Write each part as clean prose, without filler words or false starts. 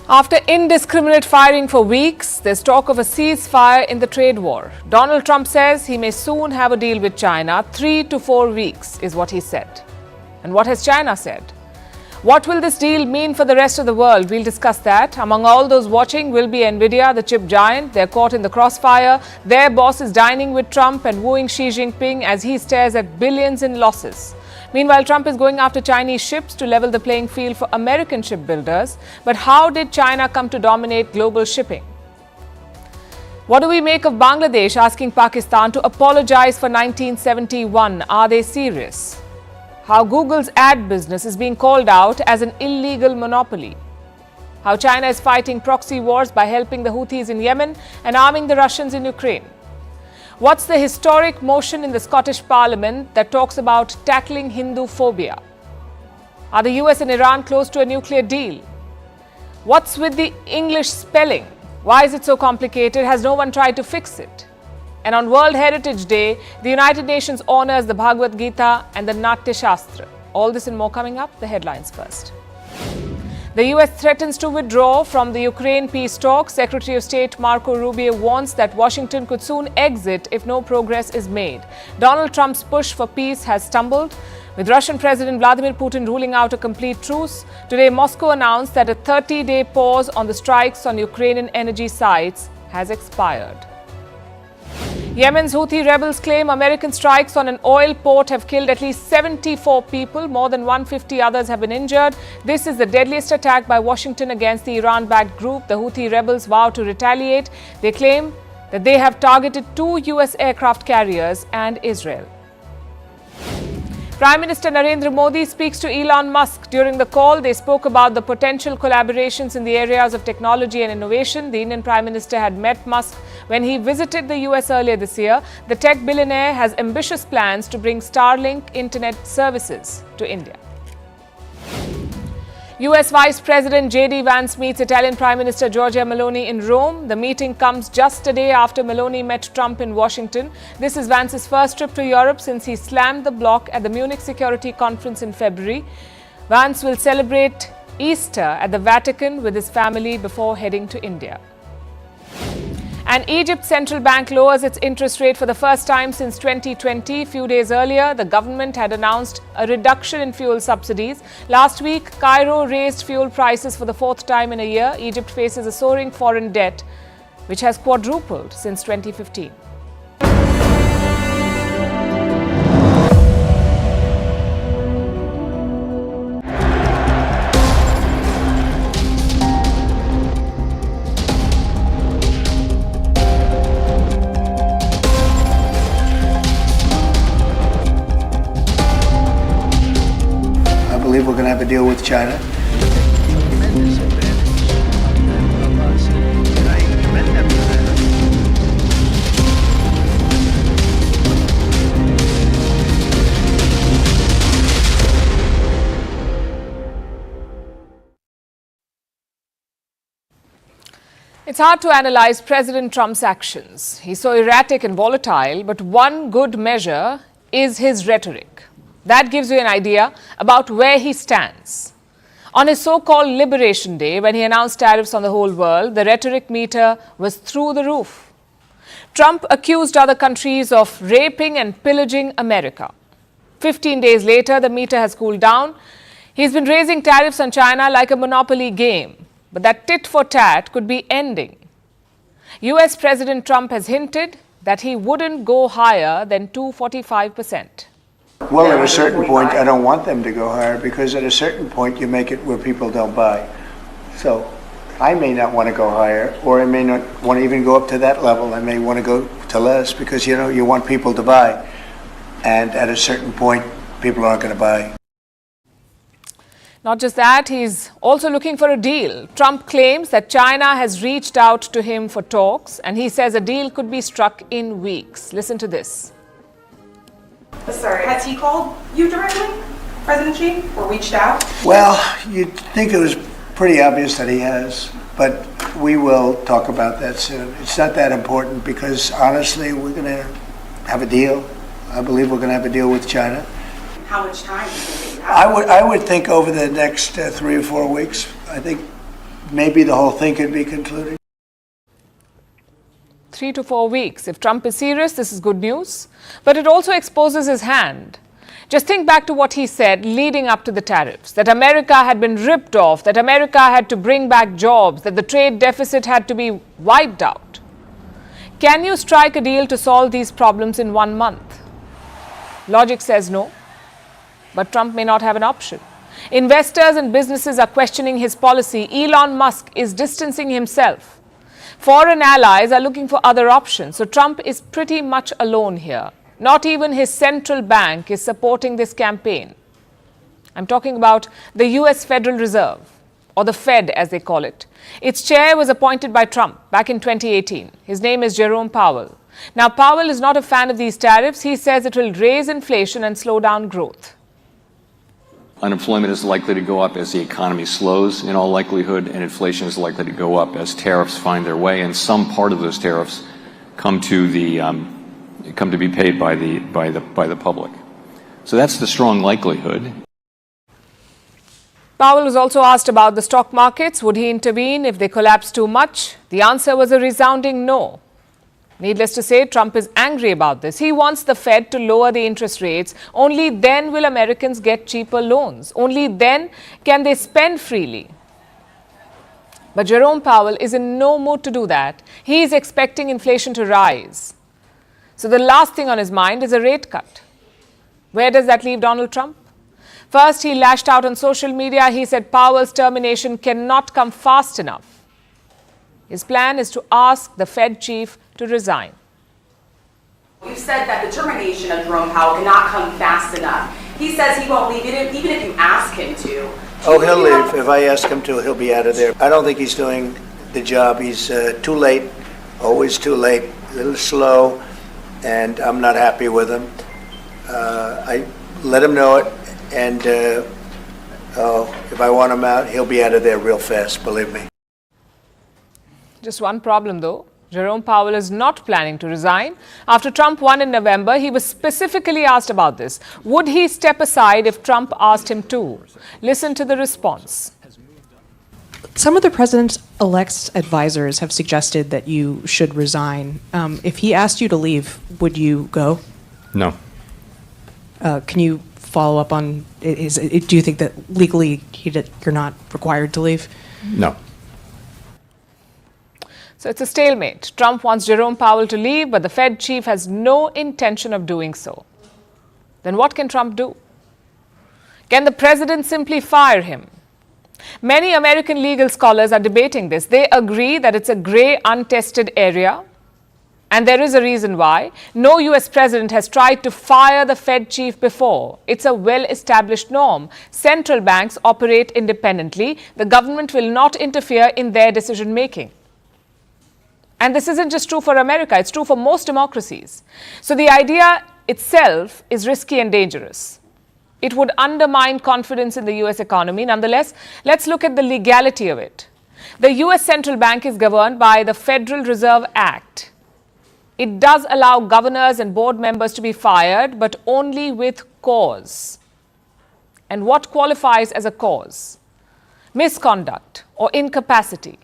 After indiscriminate firing for weeks, there's talk of a ceasefire in the trade war. Donald Trump says he may soon have a deal with China. 3 to 4 weeks is what he said. And what has China said? What will this deal mean for the rest of the world? We'll discuss that. Among all those watching will be Nvidia, the chip giant. They're caught in the crossfire. Their boss is dining with Trump and wooing Xi Jinping as he stares at billions in losses. Meanwhile, Trump is going after Chinese ships to level the playing field for American shipbuilders. But how did China come to dominate global shipping? What do we make of Bangladesh asking Pakistan to apologize for 1971? Are they serious? How Google's ad business is being called out as an illegal monopoly. How China is fighting proxy wars by helping the Houthis in Yemen and arming the Russians in Ukraine. What's the historic motion in the Scottish Parliament that talks about tackling Hinduphobia? Are the US and Iran close to a nuclear deal? What's with the English spelling? Why is it so complicated? Has no one tried to fix it? And on World Heritage Day, the United Nations honors the Bhagavad Gita and the Natya Shastra. All this and more coming up. The headlines first. The US threatens to withdraw from the Ukraine peace talks. Secretary of State Marco Rubio warns that Washington could soon exit if no progress is made. Donald Trump's push for peace has stumbled, with Russian President Vladimir Putin ruling out a complete truce. Today, Moscow announced that a 30-day pause on the strikes on Ukrainian energy sites has expired. Yemen's Houthi rebels claim American strikes on an oil port have killed at least 74 people. More than 150 others have been injured. This is the deadliest attack by Washington against the Iran-backed group. The Houthi rebels vow to retaliate. They claim that they have targeted 2 US aircraft carriers and Israel. Prime Minister Narendra Modi speaks to Elon Musk. During the call, they spoke about the potential collaborations in the areas of technology and innovation. The Indian Prime Minister had met Musk when he visited the US earlier this year. The tech billionaire has ambitious plans to bring Starlink internet services to India. US Vice President J.D. Vance meets Italian Prime Minister Giorgia Meloni in Rome. The meeting comes just a day after Meloni met Trump in Washington. This is Vance's first trip to Europe since he slammed the bloc at the Munich Security Conference in February. Vance will celebrate Easter at the Vatican with his family before heading to India. And Egypt's central bank lowers its interest rate for the first time since 2020. A few days earlier, the government had announced a reduction in fuel subsidies. Last week, Cairo raised fuel prices for the 4th time in a year. Egypt faces a soaring foreign debt, which has quadrupled since 2015. I believe we're going to have a deal with China. Tremendous advantage of us, and I commend them for that. It's hard to analyze President Trump's actions. He's so erratic and volatile, but one good measure is his rhetoric. That gives you an idea about where he stands. On his so-called Liberation Day, when he announced tariffs on the whole world, the rhetoric meter was through the roof. Trump accused other countries of raping and pillaging America. 15 days later, the meter has cooled down. He's been raising tariffs on China like a monopoly game. But that tit for tat could be ending. US President Trump has hinted that he wouldn't go higher than 245%. Well, at a certain point, I don't want them to go higher because at a certain point, you make it where people don't buy. So I may not want to go higher, or I may not want to even go up to that level. I may want to go to less because, you want people to buy. And at a certain point, people aren't going to buy. Not just that, he's also looking for a deal. Trump claims that China has reached out to him for talks, and he says a deal could be struck in weeks. Listen to this. Sorry, has he called you directly, President Xi, or reached out? Well, you'd think it was pretty obvious that he has, but we will talk about that soon. It's not that important because, honestly, we're going to have a deal. I believe we're going to have a deal with China. how much time do you think you have? I would think over the next 3 or 4 weeks, I think maybe the whole thing could be concluded. 3 to 4 weeks. If Trump is serious, this is good news. But it also exposes his hand. Just think back to what he said leading up to the tariffs, that America had been ripped off, that America had to bring back jobs, that the trade deficit had to be wiped out. Can you strike a deal to solve these problems in 1 month? Logic says no, but Trump may not have an option. Investors and businesses are questioning his policy. Elon Musk is distancing himself. Foreign allies are looking for other options. So Trump is pretty much alone here. Not even his central bank is supporting this campaign. I'm talking about the US Federal Reserve, or the Fed as they call it. Its chair was appointed by Trump back in 2018. His name is Jerome Powell. Now, Powell is not a fan of these tariffs. He says it will raise inflation and slow down growth. Unemployment is likely to go up as the economy slows in all likelihood, and inflation is likely to go up as tariffs find their way, and some part of those tariffs come to be paid by the public. So that's the strong likelihood. Powell was also asked about the stock markets. Would he intervene if they collapse too much? The answer was a resounding no. Needless to say, Trump is angry about this. He wants the Fed to lower the interest rates. Only then will Americans get cheaper loans. Only then can they spend freely. But Jerome Powell is in no mood to do that. He is expecting inflation to rise. So the last thing on his mind is a rate cut. Where does that leave Donald Trump? First, he lashed out on social media. He said Powell's termination cannot come fast enough. His plan is to ask the Fed chief to resign. You've said that the termination of Jerome Powell cannot come fast enough. He says he won't leave even if you ask him to. Oh, he'll leave. If I ask him to, he'll be out of there. I don't think he's doing the job. He's too late, always too late, a little slow, and I'm not happy with him. I let him know it, and if I want him out, he'll be out of there real fast, believe me. Just one problem though. Jerome Powell is not planning to resign. After Trump won in November, he was specifically asked about this. Would he step aside if Trump asked him to? Listen to the response. Some of the president-elect's advisors have suggested that you should resign. If he asked you to leave, would you go? No. Can you follow up on, do you think that legally you're not required to leave? No. So it's a stalemate. Trump wants Jerome Powell to leave, but the Fed chief has no intention of doing so. Then what can Trump do? Can the president simply fire him? Many American legal scholars are debating this. They agree that it's a gray, untested area. And there is a reason why. No US president has tried to fire the Fed chief before. It's a well-established norm. Central banks operate independently. The government will not interfere in their decision-making. And this isn't just true for America, it's true for most democracies. So the idea itself is risky and dangerous. It would undermine confidence in the US economy. Nonetheless, let's look at the legality of it. The US Central Bank is governed by the Federal Reserve Act. It does allow governors and board members to be fired, but only with cause. And what qualifies as a cause? Misconduct or incapacity.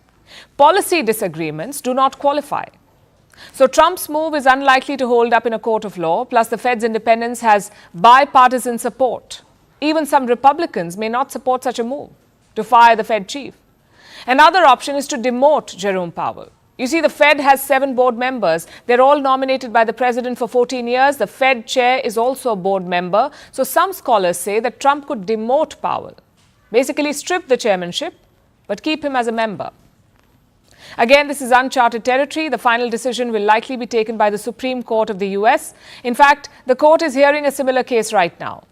Policy disagreements do not qualify. So Trump's move is unlikely to hold up in a court of law, plus the Fed's independence has bipartisan support. Even some Republicans may not support such a move to fire the Fed chief. Another option is to demote Jerome Powell. You see, the Fed has 7 board members. They're all nominated by the president for 14 years. The Fed chair is also a board member. So some scholars say that Trump could demote Powell, basically strip the chairmanship, but keep him as a member. Again, this is uncharted territory. The final decision will likely be taken by the Supreme Court of the US. In fact, the court is hearing a similar case right now.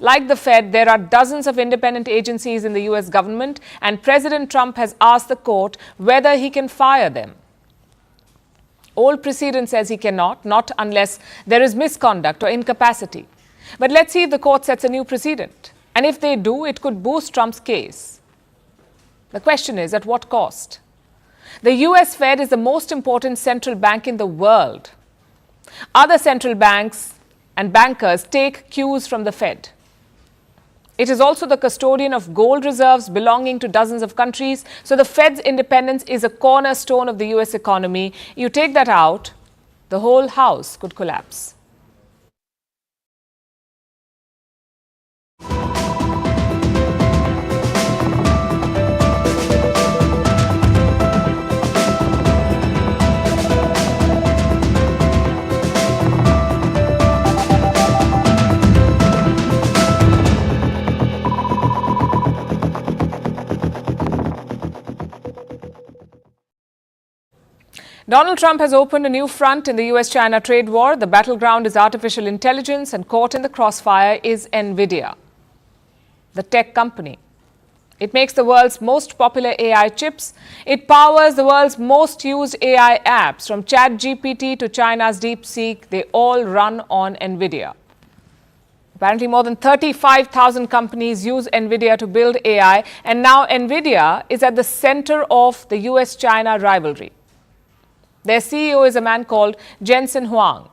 Like the Fed, there are dozens of independent agencies in the US government, and President Trump has asked the court whether he can fire them. Old precedent says he cannot, not unless there is misconduct or incapacity. But let's see if the court sets a new precedent. And if they do, it could boost Trump's case. The question is, at what cost? The US Fed is the most important central bank in the world. Other central banks and bankers take cues from the Fed. It is also the custodian of gold reserves belonging to dozens of countries. So the Fed's independence is a cornerstone of the US economy. You take that out, the whole house could collapse. Donald Trump has opened a new front in the US-China trade war. The battleground is artificial intelligence, and caught in the crossfire is Nvidia, the tech company. It makes the world's most popular AI chips. It powers the world's most used AI apps, from ChatGPT to China's DeepSeek. They all run on Nvidia. Apparently, more than 35,000 companies use Nvidia to build AI, and now Nvidia is at the center of the US-China rivalry. Their CEO is a man called Jensen Huang.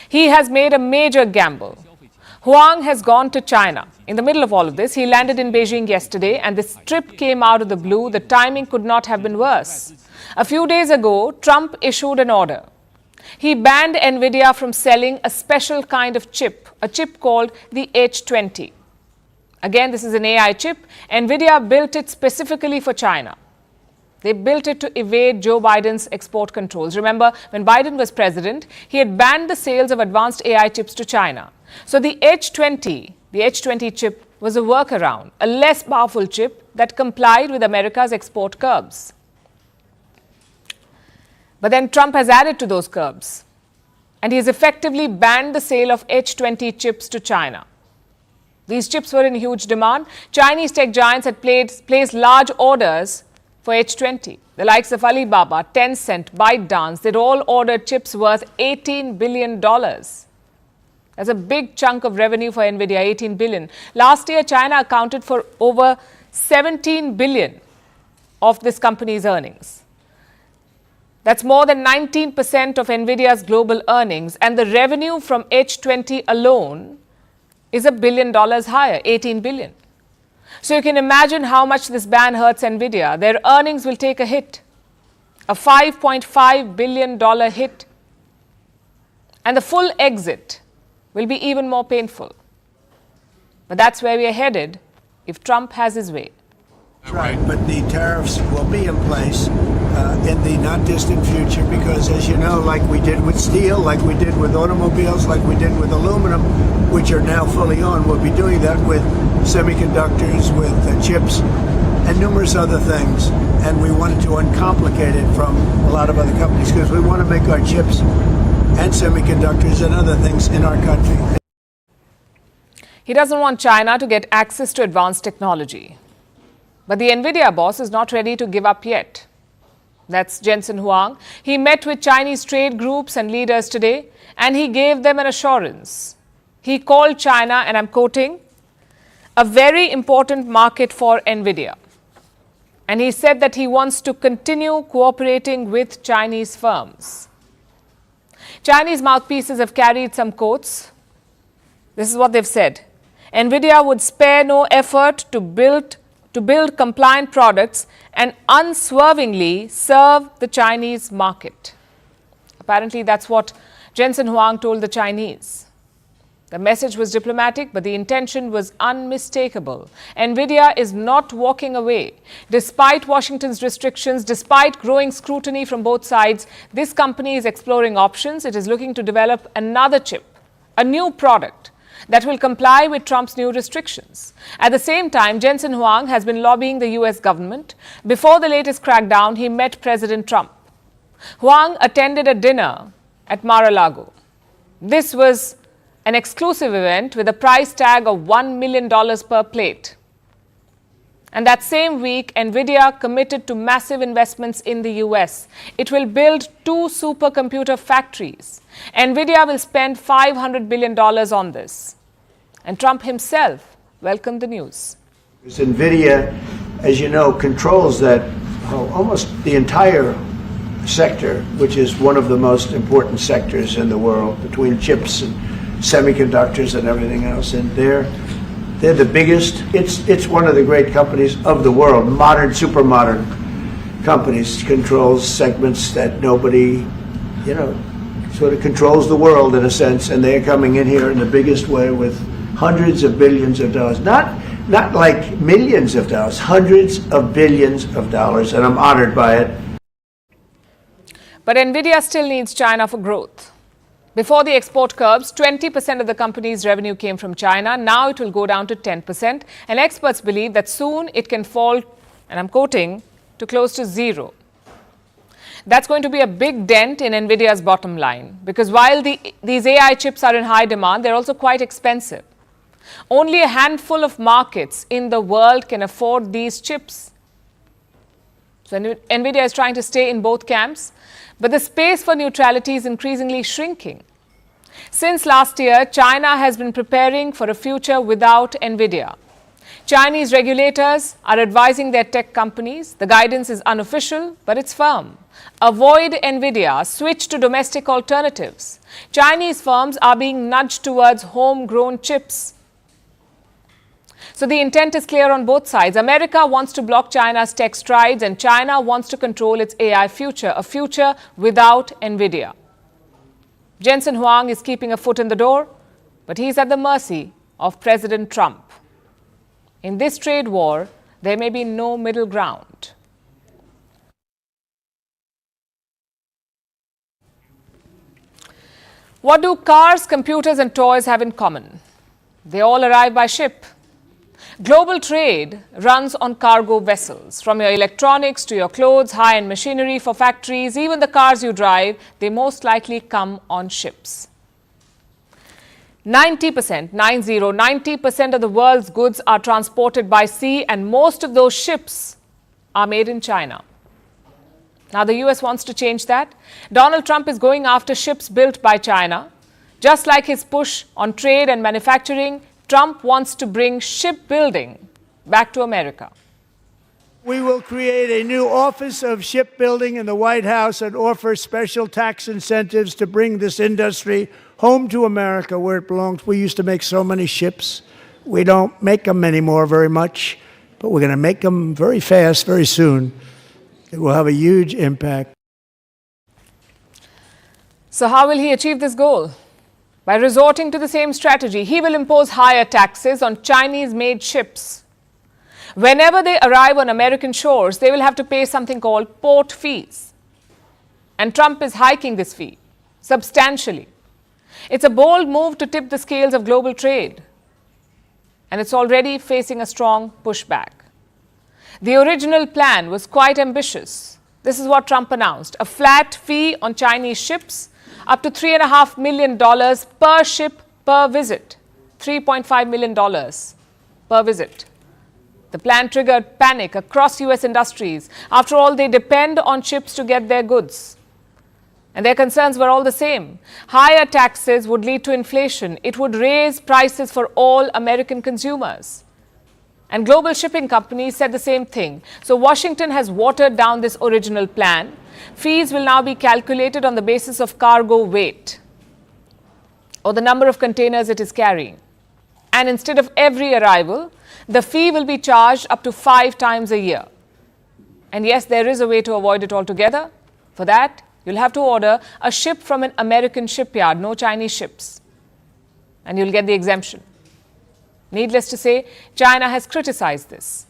He has made a major gamble. Huang has gone to China. In the middle of all of this, he landed in Beijing yesterday, and this trip came out of the blue. The timing could not have been worse. A few days ago, Trump issued an order. He banned Nvidia from selling a special kind of chip, a chip called the H20. Again, this is an AI chip. Nvidia built it specifically for China. They built it to evade Joe Biden's export controls. Remember, when Biden was president, he had banned the sales of advanced AI chips to China. So the H20 chip was a workaround, a less powerful chip that complied with America's export curbs. But then Trump has added to those curbs, and he has effectively banned the sale of H20 chips to China. These chips were in huge demand. Chinese tech giants had placed large orders for H20. The likes of Alibaba, Tencent, ByteDance, they'd all ordered chips worth $18 billion. That's a big chunk of revenue for Nvidia, $18 billion. Last year, China accounted for over $17 billion of this company's earnings. That's more than 19% of Nvidia's global earnings, and the revenue from H20 alone is $1 billion higher, $18 billion. So you can imagine how much this ban hurts Nvidia. Their earnings will take a hit, a $5.5 billion hit. And the full exit will be even more painful. But that's where we are headed if Trump has his way. Right, but the tariffs will be in place in the not distant future because, as you know, like we did with steel, like we did with automobiles, like we did with aluminum, which are now fully on, we'll be doing that with semiconductors, with chips, and numerous other things. And we wanted to uncomplicate it from a lot of other companies because we want to make our chips and semiconductors and other things in our country. He doesn't want China to get access to advanced technology. But the Nvidia boss is not ready to give up yet. That's Jensen Huang. He met with Chinese trade groups and leaders today, and he gave them an assurance. He called China, and I'm quoting, a very important market for Nvidia. And he said that he wants to continue cooperating with Chinese firms. Chinese mouthpieces have carried some quotes. This is what they've said. Nvidia would spare no effort to build compliant products and unswervingly serve the Chinese market. Apparently, that's what Jensen Huang told the Chinese. The message was diplomatic, but the intention was unmistakable. Nvidia is not walking away. Despite Washington's restrictions, despite growing scrutiny from both sides, this company is exploring options. It is looking to develop another chip, a new product that will comply with Trump's new restrictions. At the same time, Jensen Huang has been lobbying the US government. Before the latest crackdown, he met President Trump. Huang attended a dinner at Mar-a-Lago. This was an exclusive event with a price tag of $1 million per plate. And that same week, Nvidia committed to massive investments in the US. It will build 2 supercomputer factories. Nvidia will spend $500 billion on this. And Trump himself welcomed the news. Nvidia, as you know, controls that almost the entire sector, which is one of the most important sectors in the world, between chips and semiconductors and everything else. And they're the biggest. It's one of the great companies of the world. Modern, super modern companies, controls segments that nobody, sort of controls the world in a sense. And they're coming in here in the biggest way with hundreds of billions of dollars. Not like millions of dollars, hundreds of billions of dollars. And I'm honored by it. But Nvidia still needs China for growth. Before the export curbs, 20% of the company's revenue came from China. Now it will go down to 10%. And experts believe that soon it can fall, and I'm quoting, to close to zero. That's going to be a big dent in Nvidia's bottom line, because while these AI chips are in high demand, they're also quite expensive. Only a handful of markets in the world can afford these chips. So Nvidia is trying to stay in both camps, but the space for neutrality is increasingly shrinking. Since last year, China has been preparing for a future without Nvidia. Chinese regulators are advising their tech companies. The guidance is unofficial, but it's firm. Avoid Nvidia, switch to domestic alternatives. Chinese firms are being nudged towards homegrown chips. So the intent is clear on both sides. America wants to block China's tech strides, and China wants to control its AI future, a future without Nvidia. Jensen Huang is keeping a foot in the door, but he's at the mercy of President Trump. In this trade war, there may be no middle ground. What do cars, computers, and toys have in common? They all arrive by ship. Global trade runs on cargo vessels. From your electronics to your clothes, high-end machinery for factories, even the cars you drive, they most likely come on ships. 90% of the world's goods are transported by sea, and most of those ships are made in China. Now, the US wants to change that. Donald Trump is going after ships built by China. Just like his push on trade and manufacturing, Trump wants to bring shipbuilding back to America. We will create a new Office of Shipbuilding in the White House and offer special tax incentives to bring this industry home to America where it belongs. We used to make so many ships. We don't make them anymore very much, but we're going to make them very fast, very soon. It will have a huge impact. So how will he achieve this goal? By resorting to the same strategy. He will impose higher taxes on Chinese-made ships. Whenever they arrive on American shores, they will have to pay something called port fees. And Trump is hiking this fee substantially. It's a bold move to tip the scales of global trade. And it's already facing a strong pushback. The original plan was quite ambitious. This is what Trump announced: a flat fee on Chinese ships, up to $3.5 million per ship per visit. $3.5 million per visit. The plan triggered panic across US industries. After all, they depend on ships to get their goods. And their concerns were all the same. Higher taxes would lead to inflation. It would raise prices for all American consumers. And global shipping companies said the same thing. So Washington has watered down this original plan. Fees will now be calculated on the basis of cargo weight or the number of containers it is carrying. And instead of every arrival, the fee will be charged up to 5 times a year. And yes, there is a way to avoid it altogether. For that, you'll have to order a ship from an American shipyard, no Chinese ships. And you'll get the exemption. Needless to say, China has criticized this.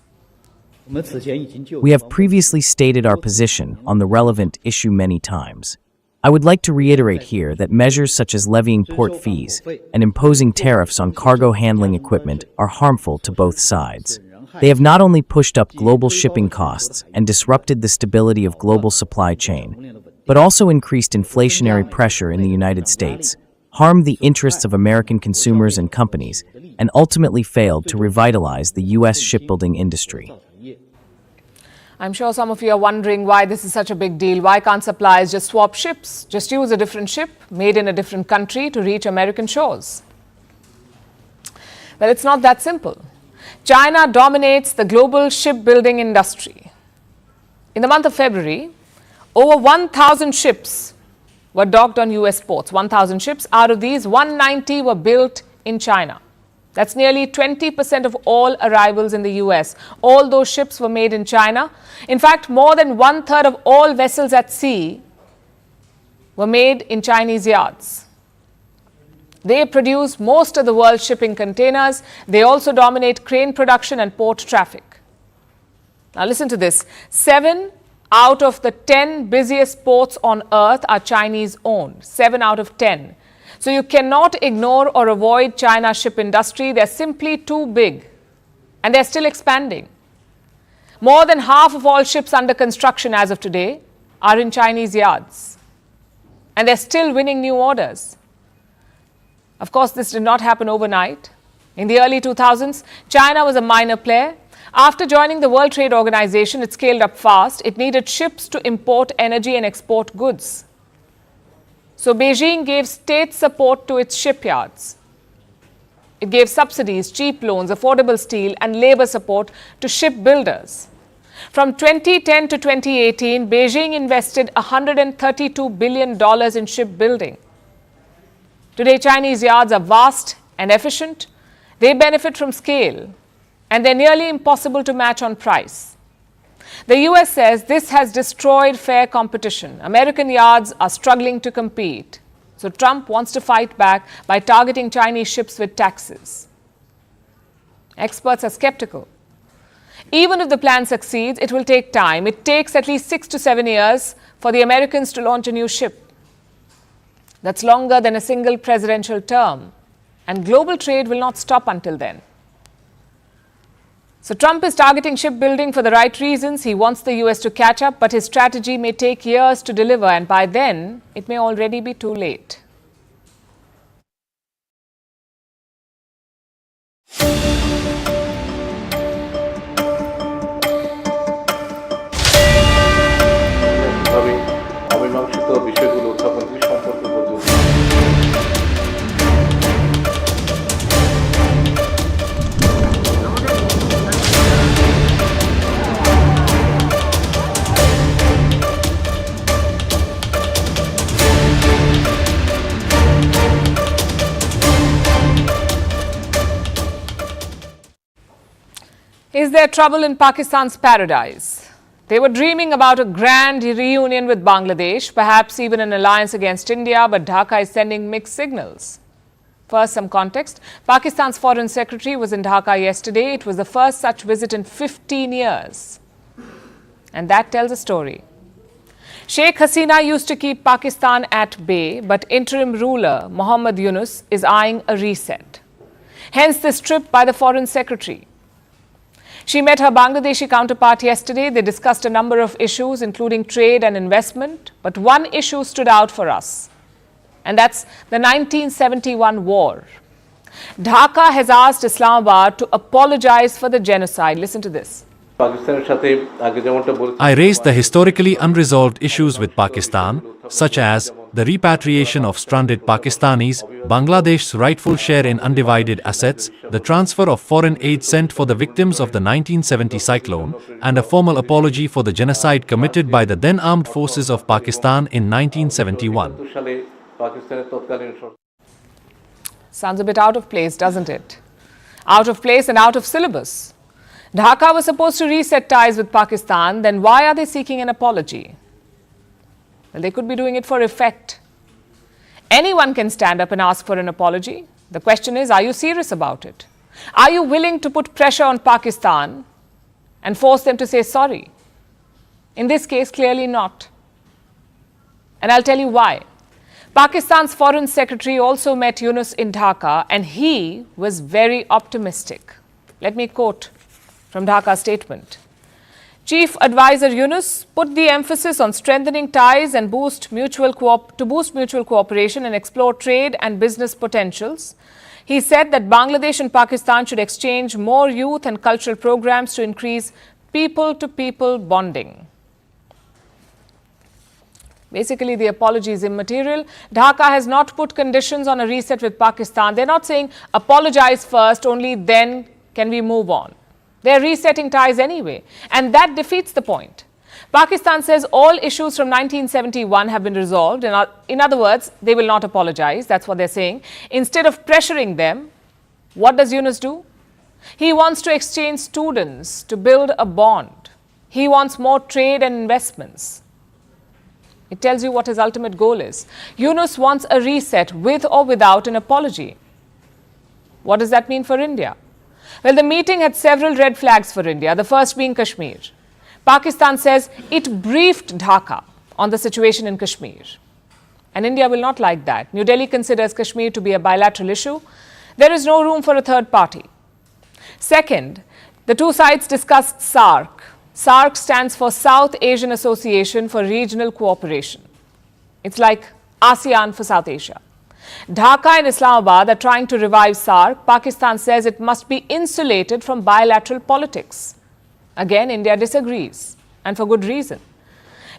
We have previously stated our position on the relevant issue many times. I would like to reiterate here that measures such as levying port fees and imposing tariffs on cargo handling equipment are harmful to both sides. They have not only pushed up global shipping costs and disrupted the stability of global supply chain, but also increased inflationary pressure in the United States, harmed the interests of American consumers and companies, and ultimately failed to revitalize the U.S. shipbuilding industry. I'm sure some of you are wondering why this is such a big deal. Why can't suppliers just swap ships? Just use a different ship made in a different country to reach American shores? Well, it's not that simple. China dominates the global shipbuilding industry. In the month of February, over 1,000 ships were docked on US ports. 1,000 ships. Out of these, 190 were built in China. That's nearly 20% of all arrivals in the US. All those ships were made in China. In fact, more than 1/3 of all vessels at sea were made in Chinese yards. They produce most of the world's shipping containers. They also dominate crane production and port traffic. Now listen to this. 7 out of the 10 busiest ports on earth are Chinese owned. 7 out of 10. So you cannot ignore or avoid China's ship industry. They're simply too big, and they're still expanding. More than half of all ships under construction as of today are in Chinese yards, and they're still winning new orders. Of course, this did not happen overnight. In the early 2000s, China was a minor player. After joining the World Trade Organization, it scaled up fast. It needed ships to import energy and export goods. So Beijing gave state support to its shipyards. It gave subsidies, cheap loans, affordable steel, and labor support to shipbuilders. From 2010 to 2018, Beijing invested $132 billion in shipbuilding. Today, Chinese yards are vast and efficient. They benefit from scale, and they're nearly impossible to match on price. The US says this has destroyed fair competition. American yards are struggling to compete. So Trump wants to fight back by targeting Chinese ships with taxes. Experts are skeptical. Even if the plan succeeds, it will take time. It takes at least 6 to 7 years for the Americans to launch a new ship. That's longer than a single presidential term. And global trade will not stop until then. So Trump is targeting shipbuilding for the right reasons. He wants the US to catch up, but his strategy may take years to deliver, and by then, it may already be too late. Is there trouble in Pakistan's paradise? They were dreaming about a grand reunion with Bangladesh, perhaps even an alliance against India, but Dhaka is sending mixed signals. First, some context. Pakistan's Foreign Secretary was in Dhaka yesterday. It was the first such visit in 15 years. And that tells a story. Sheikh Hasina used to keep Pakistan at bay, but interim ruler Mohammad Yunus is eyeing a reset. Hence this trip by the Foreign Secretary. She met her Bangladeshi counterpart yesterday. They discussed a number of issues, including trade and investment. But one issue stood out for us, and that's the 1971 war. Dhaka has asked Islamabad to apologize for the genocide. Listen to this. I raised the historically unresolved issues with Pakistan, such as the repatriation of stranded Pakistanis, Bangladesh's rightful share in undivided assets, the transfer of foreign aid sent for the victims of the 1970 cyclone, and a formal apology for the genocide committed by the then armed forces of Pakistan in 1971. Sounds a bit out of place, doesn't it? Out of place and out of syllabus. Dhaka was supposed to reset ties with Pakistan, then why are they seeking an apology? Well, they could be doing it for effect. Anyone can stand up and ask for an apology. The question is, are you serious about it? Are you willing to put pressure on Pakistan and force them to say sorry? In this case, clearly not. And I'll tell you why. Pakistan's Foreign Secretary also met Yunus in Dhaka, and he was very optimistic. Let me quote from Dhaka statement. Chief Advisor Yunus put the emphasis on strengthening ties and boost mutual cooperation and explore trade and business potentials. He said that Bangladesh and Pakistan should exchange more youth and cultural programs to increase people-to-people bonding. Basically, the apology is immaterial. Dhaka has not put conditions on a reset with Pakistan. They're not saying apologize first, only then can we move on. They're resetting ties anyway, and that defeats the point. Pakistan says all issues from 1971 have been resolved. In other words, they will not apologize. That's what they're saying. Instead of pressuring them, what does Yunus do? He wants to exchange students to build a bond. He wants more trade and investments. It tells you what his ultimate goal is. Yunus wants a reset with or without an apology. What does that mean for India? Well, the meeting had several red flags for India, the first being Kashmir. Pakistan says it briefed Dhaka on the situation in Kashmir. And India will not like that. New Delhi considers Kashmir to be a bilateral issue. There is no room for a third party. Second, the two sides discussed SAARC. SAARC stands for South Asian Association for Regional Cooperation. It's like ASEAN for South Asia. Dhaka and Islamabad are trying to revive SAARC. Pakistan says it must be insulated from bilateral politics. Again, India disagrees, and for good reason.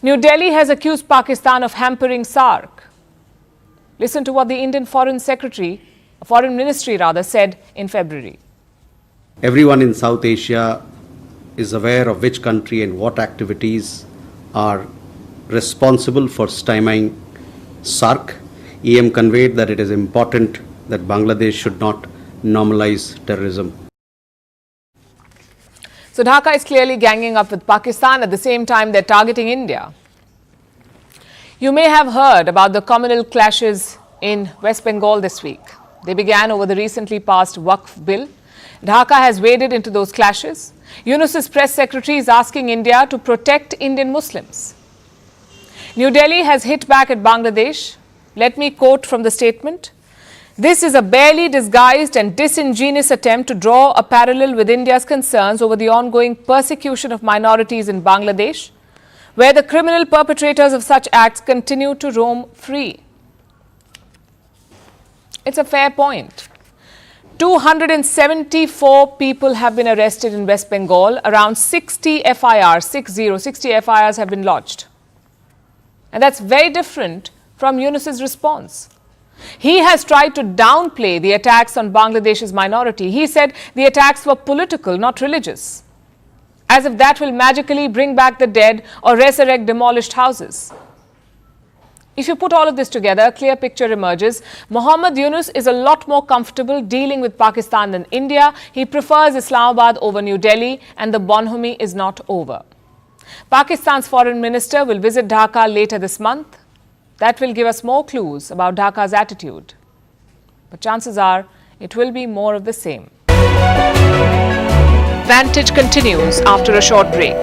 New Delhi has accused Pakistan of hampering SAARC. Listen to what the Indian Foreign Ministry said in February. Everyone in South Asia is aware of which country and what activities are responsible for stymieing SAARC. EM conveyed that it is important that Bangladesh should not normalize terrorism. So Dhaka is clearly ganging up with Pakistan. At the same time, they're targeting India. You may have heard about the communal clashes in West Bengal this week. They began over the recently passed Waqf bill. Dhaka has waded into those clashes. Yunus's press secretary is asking India to protect Indian Muslims. New Delhi has hit back at Bangladesh. Let me quote from the statement. This is a barely disguised and disingenuous attempt to draw a parallel with India's concerns over the ongoing persecution of minorities in Bangladesh, where the criminal perpetrators of such acts continue to roam free. It's a fair point. 274 people have been arrested in West Bengal. Around 60 FIRs have been lodged. And that's very different from Yunus's response. He has tried to downplay the attacks on Bangladesh's minority. He said the attacks were political, not religious. As if that will magically bring back the dead or resurrect demolished houses. If you put all of this together, a clear picture emerges. Mohammad Yunus is a lot more comfortable dealing with Pakistan than India. He prefers Islamabad over New Delhi, and the bonhomie is not over. Pakistan's foreign minister will visit Dhaka later this month. That will give us more clues about Dhaka's attitude. But chances are it will be more of the same. Vantage continues after a short break.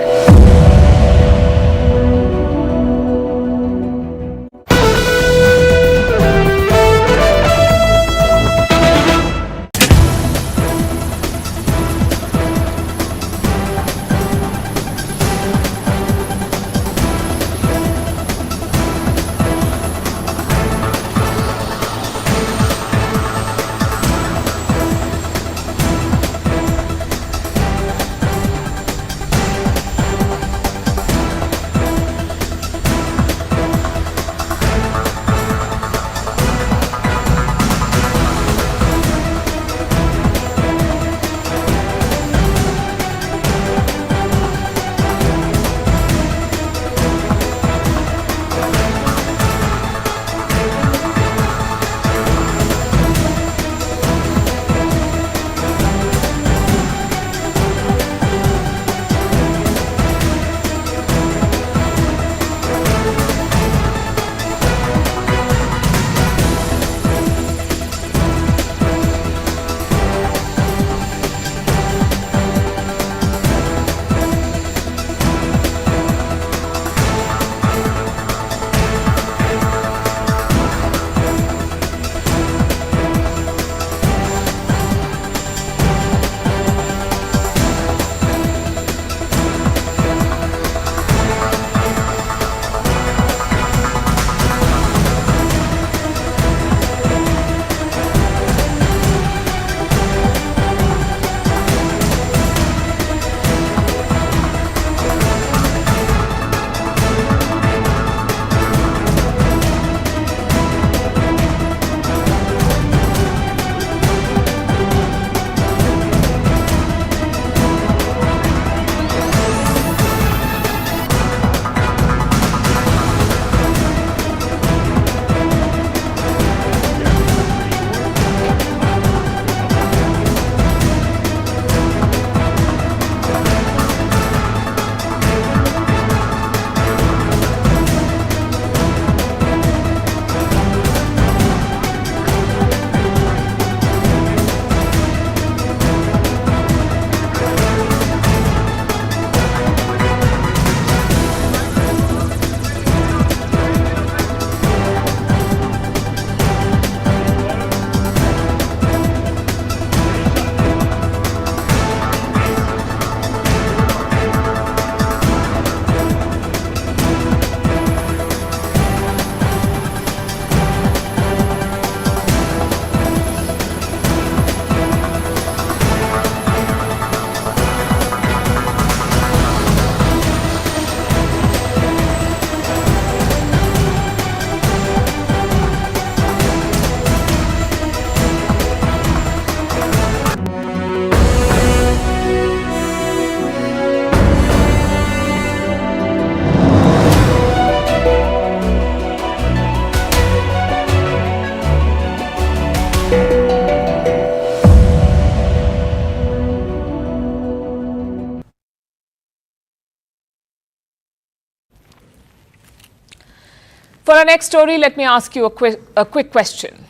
For our next story, let me ask you a quick question.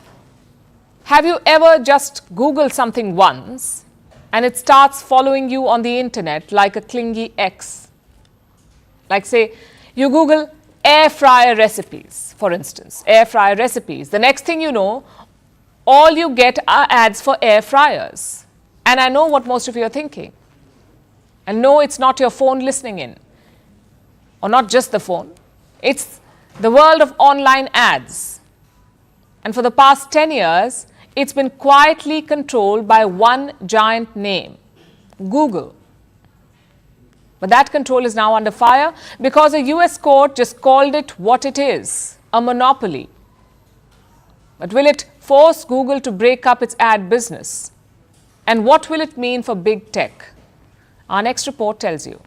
Have you ever just Googled something once and it starts following you on the internet like a clingy ex? Like, say, you Google air fryer recipes, for instance, air fryer recipes. The next thing you know, all you get are ads for air fryers. And I know what most of you are thinking. And no, it's not your phone listening in, or not just the phone. It's the world of online ads. And for the past 10 years, it's been quietly controlled by one giant name, Google. But that control is now under fire because a US court just called it what it is, a monopoly. But will it force Google to break up its ad business? And what will it mean for big tech? Our next report tells you.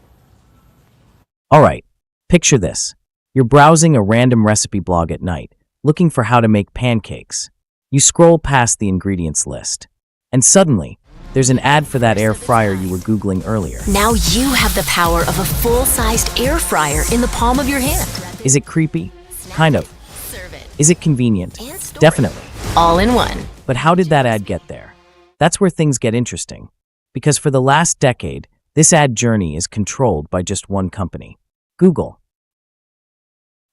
All right, picture this. You're browsing a random recipe blog at night, looking for how to make pancakes. You scroll past the ingredients list, and suddenly, there's an ad for that air fryer you were Googling earlier. Now you have the power of a full-sized air fryer in the palm of your hand. Is it creepy? Kind of. Is it convenient? Definitely. All in one. But how did that ad get there? That's where things get interesting. Because for the last decade, this ad journey is controlled by just one company, Google.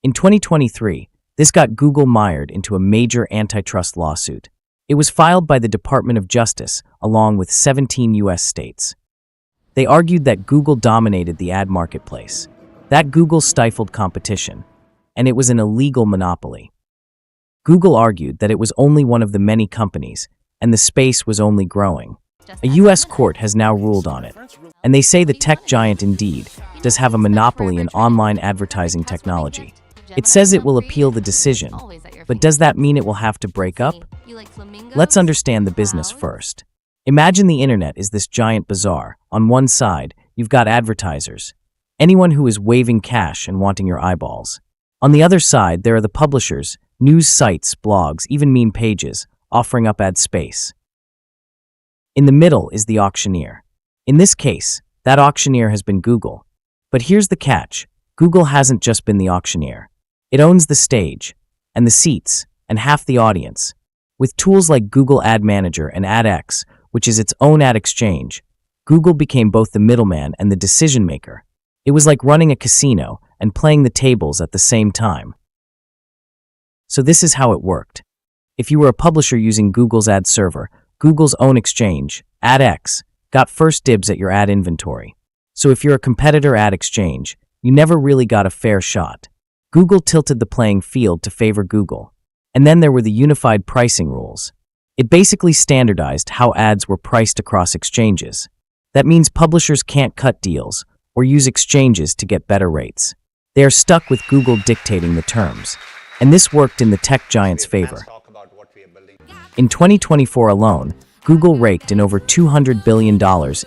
In 2023, this got Google mired into a major antitrust lawsuit. It was filed by the Department of Justice along with 17 US states. They argued that Google dominated the ad marketplace, that Google stifled competition, and it was an illegal monopoly. Google argued that it was only one of the many companies, and the space was only growing. A US court has now ruled on it, and they say the tech giant indeed does have a monopoly in online advertising technology. It says it will appeal the decision, but does that mean it will have to break up? Let's understand the business first. Imagine the internet is this giant bazaar. On one side, you've got advertisers, anyone who is waving cash and wanting your eyeballs. On the other side, there are the publishers, news sites, blogs, even meme pages, offering up ad space. In the middle is the auctioneer. In this case, that auctioneer has been Google. But here's the catch. Google hasn't just been the auctioneer. It owns the stage, and the seats, and half the audience. With tools like Google Ad Manager and AdX, which is its own ad exchange, Google became both the middleman and the decision maker. It was like running a casino and playing the tables at the same time. So this is how it worked. If you were a publisher using Google's ad server, Google's own exchange, AdX, got first dibs at your ad inventory. So if you're a competitor ad exchange, you never really got a fair shot. Google tilted the playing field to favor Google. And then there were the unified pricing rules. It basically standardized how ads were priced across exchanges. That means publishers can't cut deals or use exchanges to get better rates. They are stuck with Google dictating the terms. And this worked in the tech giant's favor. In 2024 alone, Google raked in over $200 billion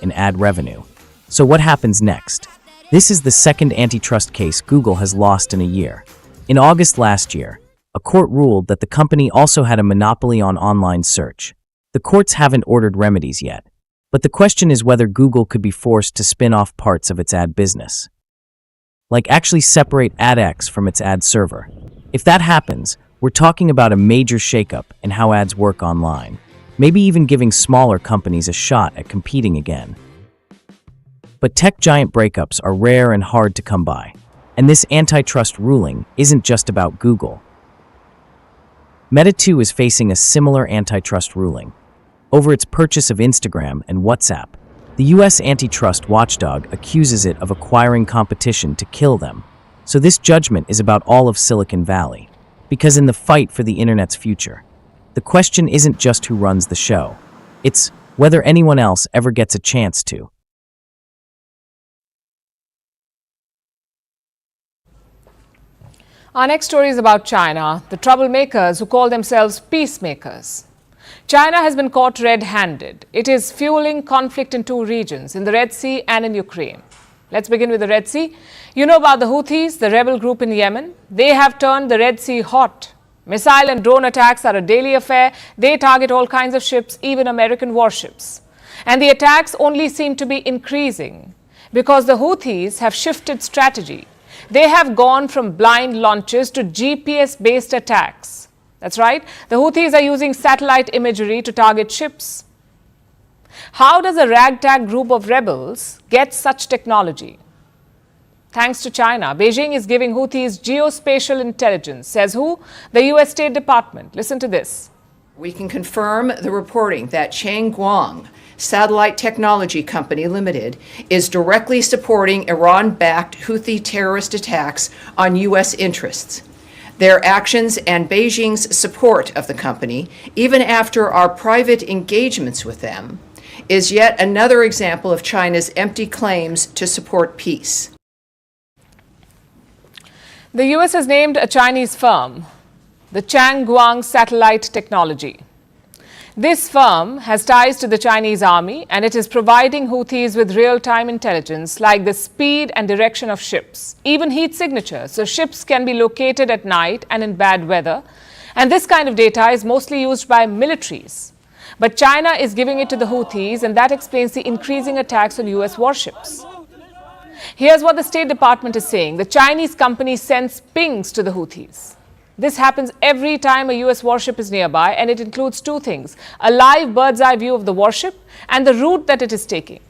in ad revenue. So what happens next? This is the second antitrust case Google has lost in a year. In August last year, a court ruled that the company also had a monopoly on online search. The courts haven't ordered remedies yet, but the question is whether Google could be forced to spin off parts of its ad business. Like actually separate AdX from its ad server. If that happens, we're talking about a major shakeup in how ads work online, maybe even giving smaller companies a shot at competing again. But tech giant breakups are rare and hard to come by, and this antitrust ruling isn't just about Google. Meta too is facing a similar antitrust ruling. Over its purchase of Instagram and WhatsApp, the US antitrust watchdog accuses it of acquiring competition to kill them. So this judgment is about all of Silicon Valley. Because in the fight for the internet's future, the question isn't just who runs the show. It's whether anyone else ever gets a chance to. Our next story is about China, the troublemakers who call themselves peacemakers. China has been caught red-handed. It is fueling conflict in two regions, in the Red Sea and in Ukraine. Let's begin with the Red Sea. You know about the Houthis, the rebel group in Yemen. They have turned the Red Sea hot. Missile and drone attacks are a daily affair. They target all kinds of ships, even American warships. And the attacks only seem to be increasing because the Houthis have shifted strategy. They have gone from blind launches to GPS-based attacks. That's right, the Houthis are using satellite imagery to target ships. How does a ragtag group of rebels get such technology? Thanks to China, Beijing is giving Houthis geospatial intelligence. Says who? The US State Department. Listen to this. We can confirm the reporting that Changguang Satellite Technology Company Limited is directly supporting Iran-backed Houthi terrorist attacks on U.S. interests. Their actions and Beijing's support of the company, even after our private engagements with them, is yet another example of China's empty claims to support peace. The US has named a Chinese firm, the Changguang Satellite Technology. This firm has ties to the Chinese army, and it is providing Houthis with real-time intelligence like the speed and direction of ships, even heat signatures, so ships can be located at night and in bad weather. And this kind of data is mostly used by militaries. But China is giving it to the Houthis, and that explains the increasing attacks on US warships. Here's what the State Department is saying. The Chinese company sends pings to the Houthis. This happens every time a US warship is nearby, and it includes two things: a live bird's eye view of the warship and the route that it is taking.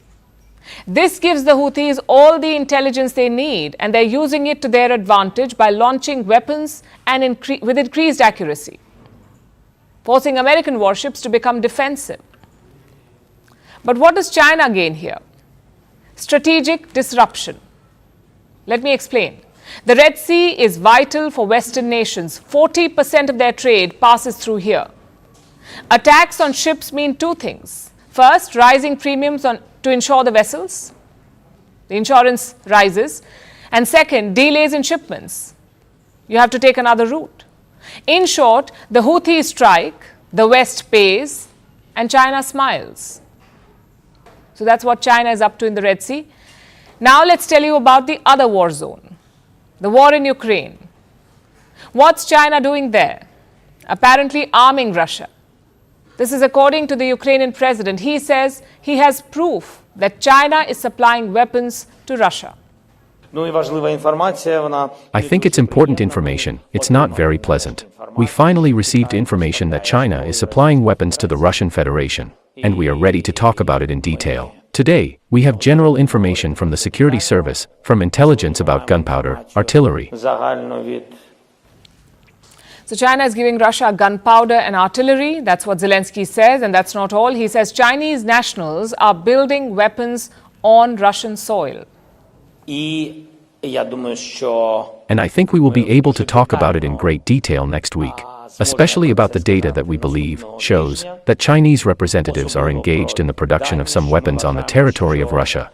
This gives the Houthis all the intelligence they need, and they're using it to their advantage by launching weapons and with increased accuracy, forcing American warships to become defensive. But what does China gain here? Strategic disruption. Let me explain. The Red Sea is vital for Western nations. 40% of their trade passes through here. Attacks on ships mean two things. First, rising premiums to insure the vessels. The insurance rises. And second, delays in shipments. You have to take another route. In short, the Houthis strike, the West pays, and China smiles. So that's what China is up to in the Red Sea. Now let's tell you about the other war zone. The war in Ukraine. What's China doing there? Apparently arming Russia. This is according to the Ukrainian president. He says he has proof that China is supplying weapons to Russia. I think it's important information. It's not very pleasant. We finally received information that China is supplying weapons to the Russian Federation, and we are ready to talk about it in detail. Today, we have general information from the security service, from intelligence about gunpowder, artillery. So China is giving Russia gunpowder and artillery. That's what Zelensky says, and that's not all. He says Chinese nationals are building weapons on Russian soil. And I think we will be able to talk about it in great detail next week, especially about the data that we believe shows that Chinese representatives are engaged in the production of some weapons on the territory of Russia.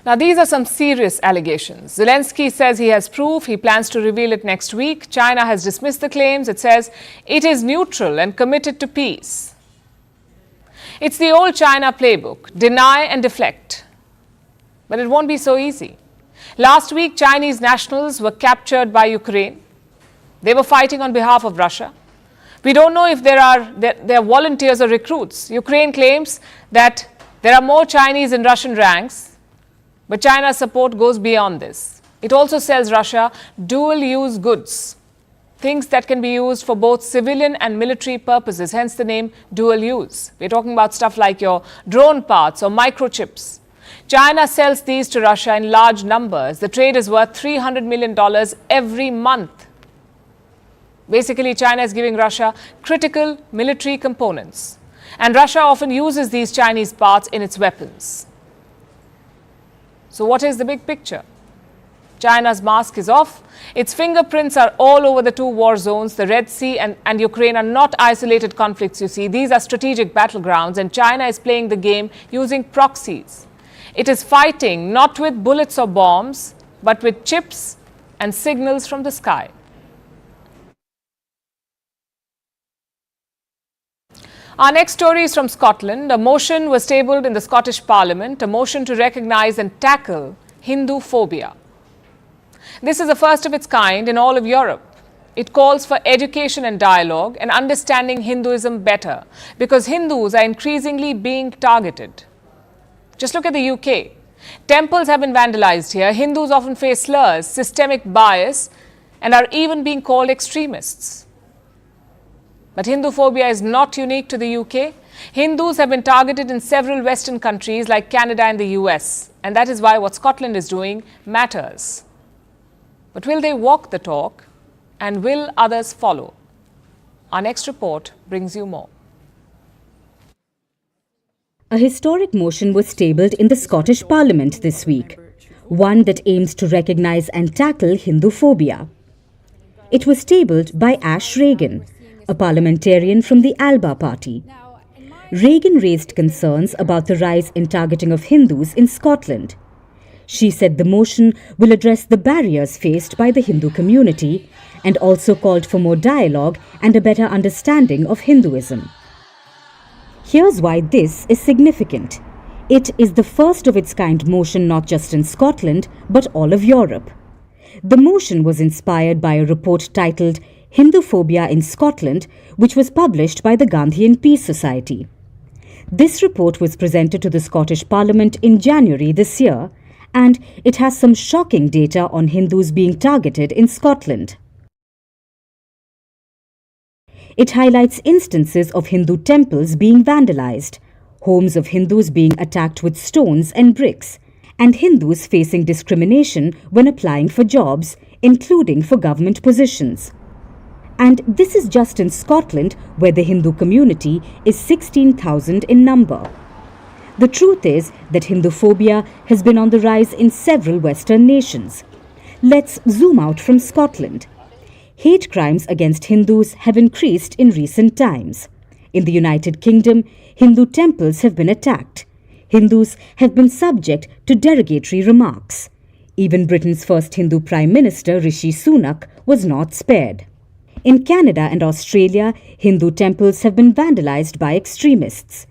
Now, these are some serious allegations. Zelensky says he has proof. He plans to reveal it next week. China has dismissed the claims. It says it is neutral and committed to peace. It's the old China playbook: deny and deflect. But it won't be so easy. Last week, Chinese nationals were captured by Ukraine. They were fighting on behalf of Russia. We don't know if they're volunteers or recruits. Ukraine claims that there are more Chinese in Russian ranks, but China's support goes beyond this. It also sells Russia dual-use goods, things that can be used for both civilian and military purposes, hence the name dual-use. We're talking about stuff like your drone parts or microchips. China sells these to Russia in large numbers. The trade is worth $300 million every month. Basically, China is giving Russia critical military components. And Russia often uses these Chinese parts in its weapons. So what is the big picture? China's mask is off. Its fingerprints are all over the two war zones. The Red Sea and Ukraine are not isolated conflicts, you see. These are strategic battlegrounds, and China is playing the game using proxies. It is fighting not with bullets or bombs, but with chips and signals from the sky. Our next story is from Scotland. A motion was tabled in the Scottish Parliament, a motion to recognise and tackle Hinduphobia. This is the first of its kind in all of Europe. It calls for education and dialogue and understanding Hinduism better, because Hindus are increasingly being targeted. Just look at the UK. Temples have been vandalized here. Hindus often face slurs, systemic bias, and are even being called extremists. But Hinduphobia is not unique to the UK. Hindus have been targeted in several Western countries like Canada and the US, and that is why what Scotland is doing matters. But will they walk the talk, and will others follow? Our next report brings you more. A historic motion was tabled in the Scottish Parliament this week, one that aims to recognise and tackle Hinduphobia. It was tabled by Ash Regan, a parliamentarian from the Alba Party. Regan raised concerns about the rise in targeting of Hindus in Scotland. She said the motion will address the barriers faced by the Hindu community and also called for more dialogue and a better understanding of Hinduism. Here's why this is significant. It is the first of its kind motion not just in Scotland, but all of Europe. The motion was inspired by a report titled Hinduphobia in Scotland, which was published by the Gandhian Peace Society. This report was presented to the Scottish Parliament in January this year, and it has some shocking data on Hindus being targeted in Scotland. It highlights instances of Hindu temples being vandalized, homes of Hindus being attacked with stones and bricks, and Hindus facing discrimination when applying for jobs, including for government positions. And this is just in Scotland, where the Hindu community is 16,000 in number. The truth is that Hinduphobia has been on the rise in several Western nations. Let's zoom out from Scotland. Hate crimes against Hindus have increased in recent times. In the United Kingdom, Hindu temples have been attacked. Hindus have been subject to derogatory remarks. Even Britain's first Hindu Prime Minister, Rishi Sunak, was not spared. In Canada and Australia, Hindu temples have been vandalized by extremists.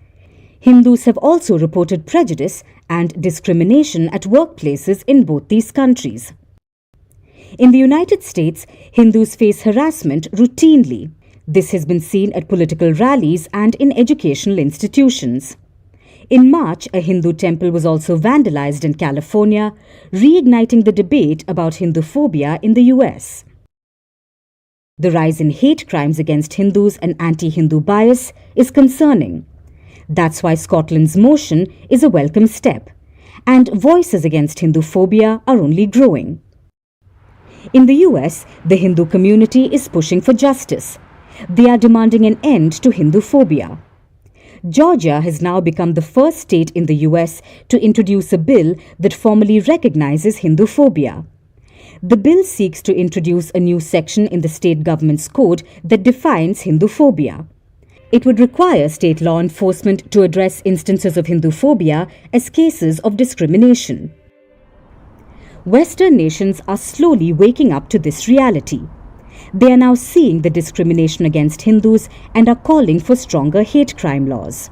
Hindus have also reported prejudice and discrimination at workplaces in both these countries. In the United States, Hindus face harassment routinely. This has been seen at political rallies and in educational institutions. In March, a Hindu temple was also vandalized in California, reigniting the debate about Hinduphobia in the US. The rise in hate crimes against Hindus and anti-Hindu bias is concerning. That's why Scotland's motion is a welcome step, and voices against Hinduphobia are only growing. In the US, the Hindu community is pushing for justice. They are demanding an end to Hinduphobia. Georgia has now become the first state in the US to introduce a bill that formally recognizes Hinduphobia. The bill seeks to introduce a new section in the state government's code that defines Hinduphobia. It would require state law enforcement to address instances of Hinduphobia as cases of discrimination. Western nations are slowly waking up to this reality. They are now seeing the discrimination against Hindus and are calling for stronger hate crime laws.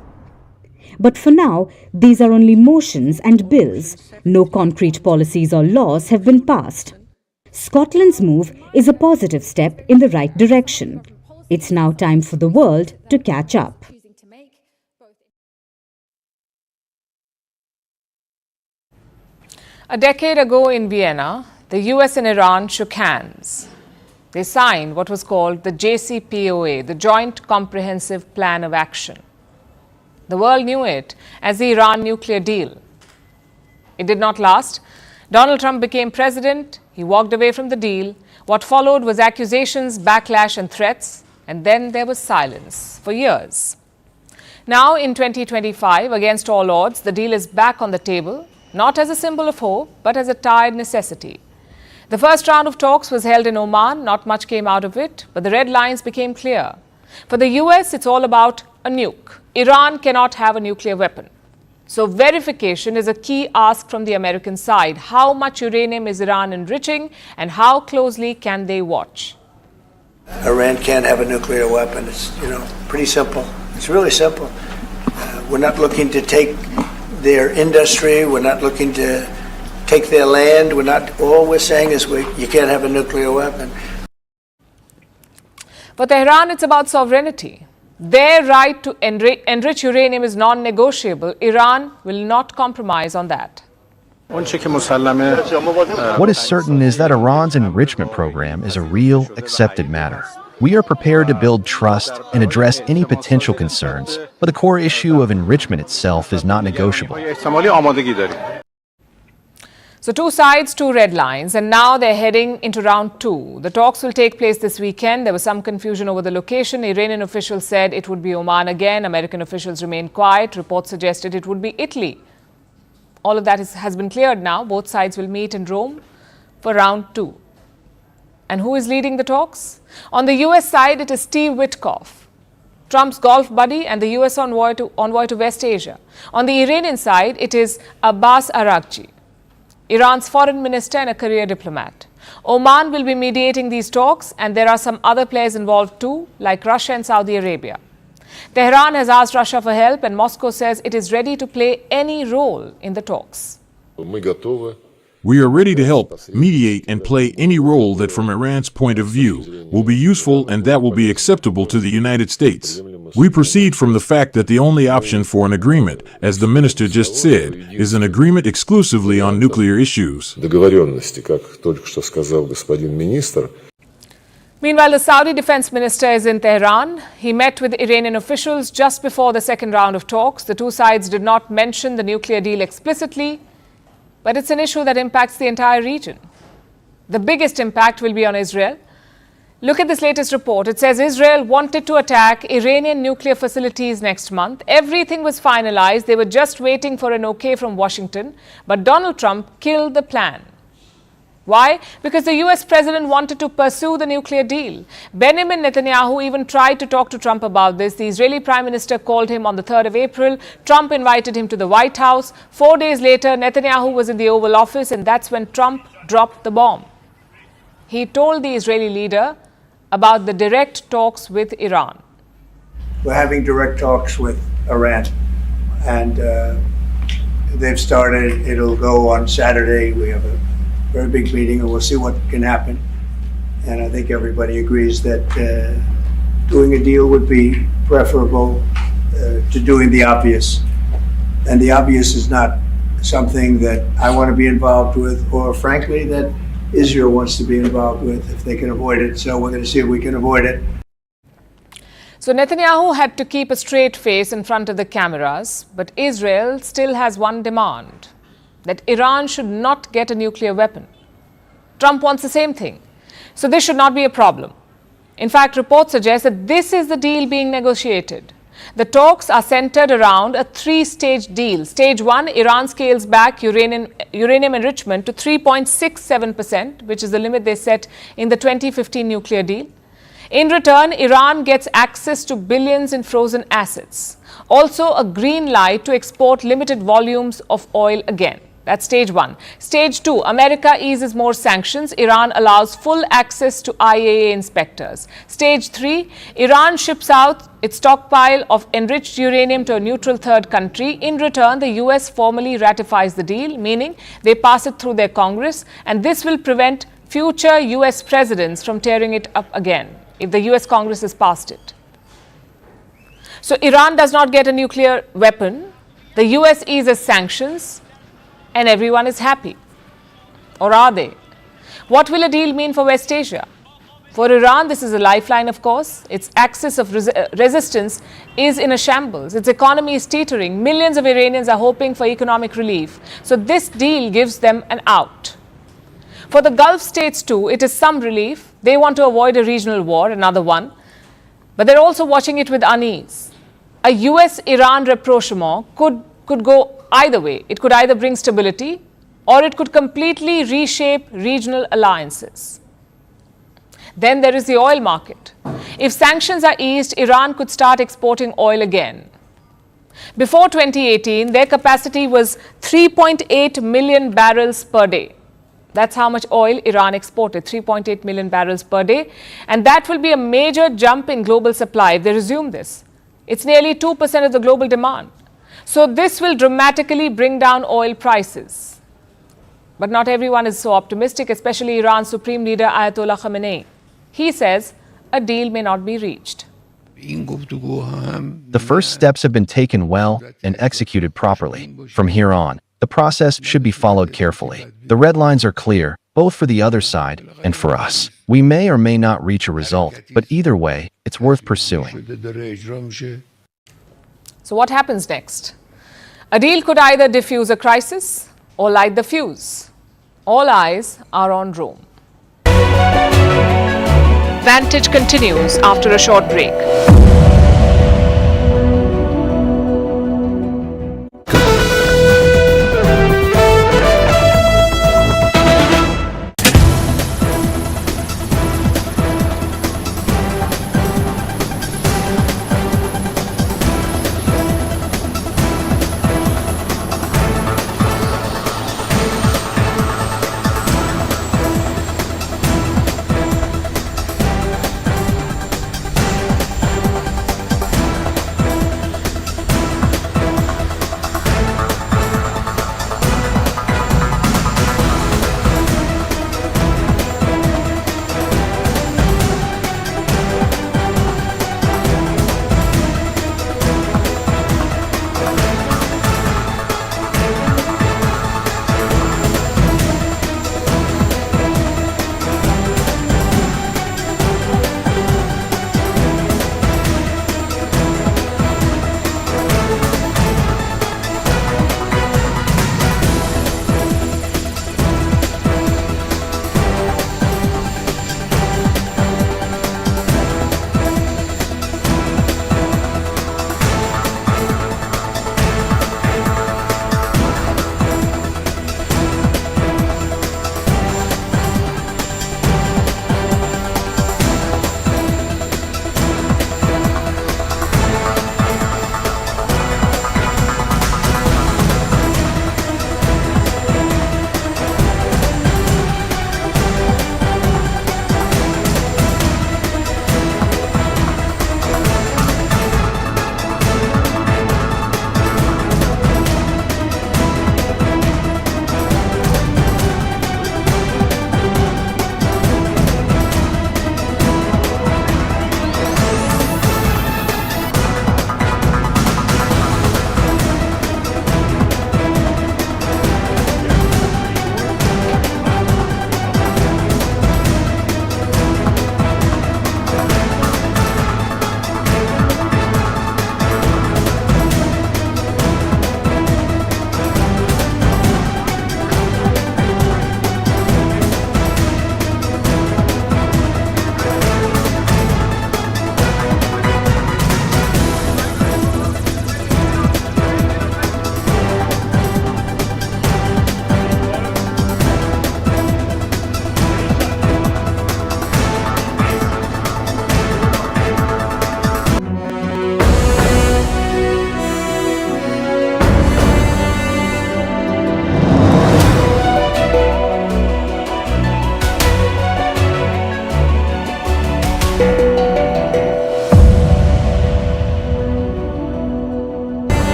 But for now, these are only motions and bills. No concrete policies or laws have been passed. Scotland's move is a positive step in the right direction. It's now time for the world to catch up. A decade ago in Vienna, the US and Iran shook hands. They signed what was called the JCPOA, the Joint Comprehensive Plan of Action. The world knew it as the Iran nuclear deal. It did not last. Donald Trump became president. He walked away from the deal. What followed was accusations, backlash, and threats. And then there was silence for years. Now, in 2025, against all odds, the deal is back on the table, not as a symbol of hope, but as a tired necessity. The first round of talks was held in Oman. Not much came out of it, but the red lines became clear. For the US, it's all about a nuke. Iran cannot have a nuclear weapon. So verification is a key ask from the American side. How much uranium is Iran enriching, and how closely can they watch? Iran can't have a nuclear weapon. It's, pretty simple. It's really simple. We're not looking to take their industry. We're not looking to take their land. All we're saying is you can't have a nuclear weapon. For Tehran, it's about sovereignty. Their right to enrich uranium is non-negotiable. Iran will not compromise on that. What is certain is that Iran's enrichment program is a real, accepted matter. We are prepared to build trust and address any potential concerns, but the core issue of enrichment itself is not negotiable. So two sides, two red lines, and now they're heading into round two. The talks will take place this weekend. There was some confusion over the location. Iranian officials said it would be Oman again. American officials remained quiet. Reports suggested it would be Italy. All of that has been cleared now. Both sides will meet in Rome for round two. And who is leading the talks? On the US side, it is Steve Witkoff, Trump's golf buddy and the US envoy to West Asia. On the Iranian side, it is Abbas Araghchi, Iran's foreign minister and a career diplomat. Oman will be mediating these talks, and there are some other players involved too, like Russia and Saudi Arabia. Tehran has asked Russia for help, and Moscow says it is ready to play any role in the talks. We are ready to help, mediate, and play any role that, from Iran's point of view, will be useful and that will be acceptable to the United States. We proceed from the fact that the only option for an agreement, as the minister just said, is an agreement exclusively on nuclear issues. Meanwhile, the Saudi defense minister is in Tehran. He met with Iranian officials just before the second round of talks. The two sides did not mention the nuclear deal explicitly, but it's an issue that impacts the entire region. The biggest impact will be on Israel. Look at this latest report. It says Israel wanted to attack Iranian nuclear facilities next month. Everything was finalized. They were just waiting for an okay from Washington. But Donald Trump killed the plan. Why? Because the US president wanted to pursue the nuclear deal. Benjamin Netanyahu even tried to talk to Trump about this. The Israeli prime minister called him on the 3rd of April. Trump invited him to the White House. 4 days later, Netanyahu was in the Oval Office, and that's when Trump dropped the bomb. He told the Israeli leader about the direct talks with Iran. We're having direct talks with Iran, and they've started. It'll go on Saturday. We have a very big meeting, and we'll see what can happen. And I think everybody agrees that doing a deal would be preferable to doing the obvious. And the obvious is not something that I want to be involved with, or frankly, that Israel wants to be involved with if they can avoid it. So we're going to see if we can avoid it. So Netanyahu had to keep a straight face in front of the cameras, but Israel still has one demand: that Iran should not get a nuclear weapon. Trump wants the same thing. So this should not be a problem. In fact, reports suggest that this is the deal being negotiated. The talks are centered around a three-stage deal. Stage 1, Iran scales back uranium enrichment to 3.67%, which is the limit they set in the 2015 nuclear deal. In return, Iran gets access to billions in frozen assets. Also, a green light to export limited volumes of oil again. That's stage 1. Stage 2, America eases more sanctions. Iran allows full access to IAEA inspectors. Stage 3, Iran ships out its stockpile of enriched uranium to a neutral third country. In return, the US formally ratifies the deal, meaning they pass it through their Congress, and this will prevent future US presidents from tearing it up again if the US Congress has passed it. So Iran does not get a nuclear weapon. The US eases sanctions, and everyone is happy. Or are they? What will a deal mean for West Asia? For Iran, this is a lifeline, of course. Its axis of resistance is in a shambles. Its economy is teetering. Millions of Iranians are hoping for economic relief. So this deal gives them an out. For the Gulf states too, it is some relief. They want to avoid a regional war, another one. But they're also watching it with unease. A US-Iran rapprochement could go either way. It could either bring stability, or it could completely reshape regional alliances. Then there is the oil market. If sanctions are eased, Iran could start exporting oil again. Before 2018, their capacity was 3.8 million barrels per day. That's how much oil Iran exported, 3.8 million barrels per day. And that will be a major jump in global supply if they resume this. It's nearly 2% of the global demand. So this will dramatically bring down oil prices. But not everyone is so optimistic, especially Iran's supreme leader Ayatollah Khamenei. He says a deal may not be reached. The first steps have been taken well and executed properly. From here on, the process should be followed carefully. The red lines are clear, both for the other side and for us. We may or may not reach a result, but either way, it's worth pursuing. So what happens next? A deal could either diffuse a crisis or light the fuse. All eyes are on Rome. Vantage continues after a short break.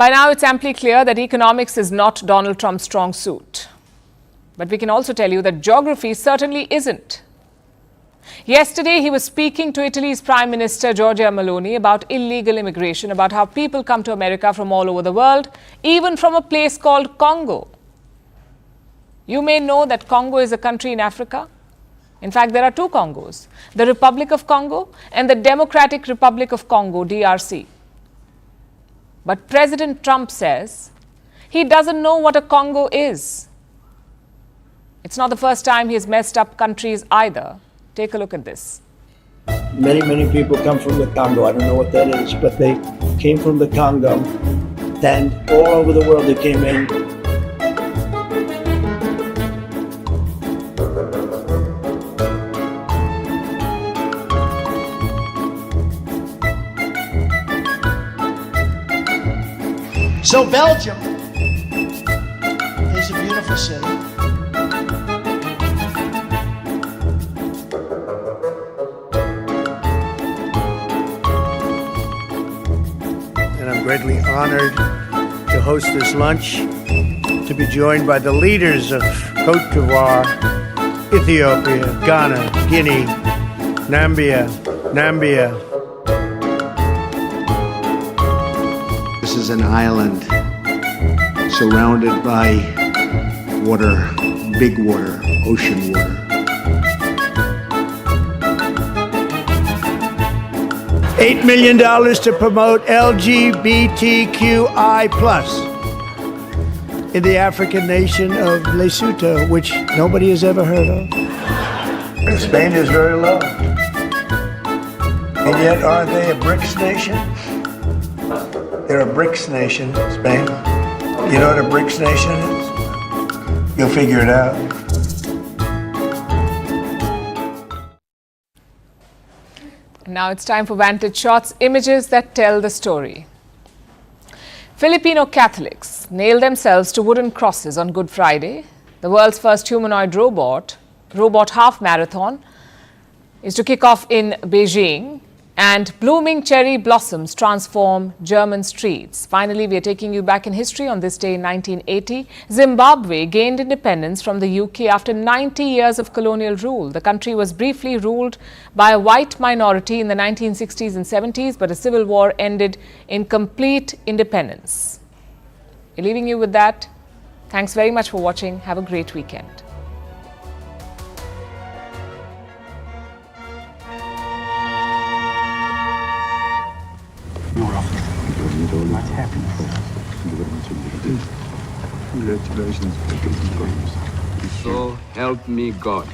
By now, it's amply clear that economics is not Donald Trump's strong suit. But we can also tell you that geography certainly isn't. Yesterday, he was speaking to Italy's Prime Minister Giorgia Meloni about illegal immigration, about how people come to America from all over the world, even from a place called Congo. You may know that Congo is a country in Africa. In fact, there are two Congos, the Republic of Congo and the Democratic Republic of Congo, DRC. But President Trump says he doesn't know what a Congo is. It's not the first time he's messed up countries either. Take a look at this. Many people come from the Congo. I don't know what that is, but they came from the Congo. And all over the world they came in. So Belgium is a beautiful city. And I'm greatly honored to host this lunch to be joined by the leaders of Cote d'Ivoire, Ethiopia, Ghana, Guinea, Nambia. This is an island surrounded by water, big water, ocean water. $8 million to promote LGBTQI+ in the African nation of Lesotho, which nobody has ever heard of. Spain is very low. And yet, aren't they a BRICS nation? They're a BRICS nation, Spain. You know what a BRICS nation is? You'll figure it out. Now it's time for Vantage Shots, images that tell the story. Filipino Catholics nailed themselves to wooden crosses on Good Friday. The world's first humanoid robot half marathon is to kick off in Beijing, and blooming cherry blossoms transform German streets. Finally, we are taking you back in history. On this day in 1980, Zimbabwe gained independence from the UK after 90 years of colonial rule. The country was briefly ruled by a white minority in the 1960s and 70s, but a civil war ended in complete independence. We're leaving you with that. Thanks very much for watching. Have a great weekend. Much happiness. Congratulations. So help me God.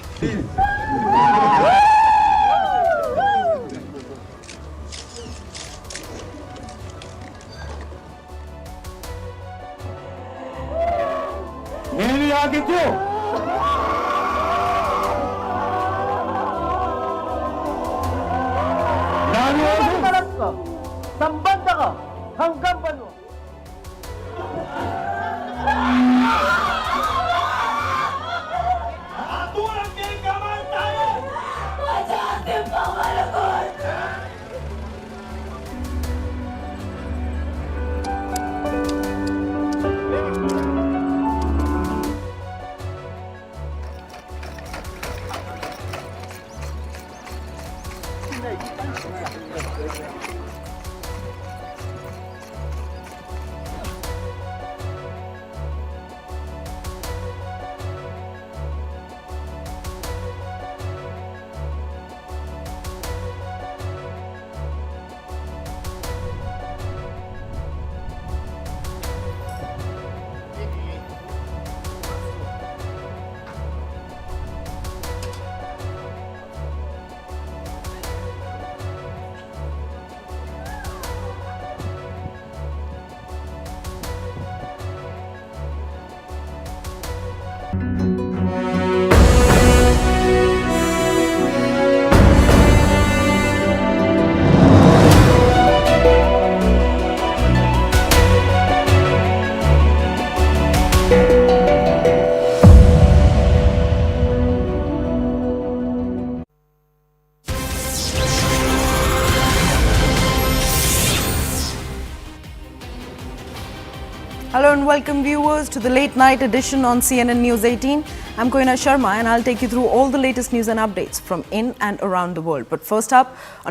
Hello and welcome viewers to the late night edition on CNN News 18. I'm Koina Sharma and I'll take you through all the latest news and updates from in and around the world. But first up, on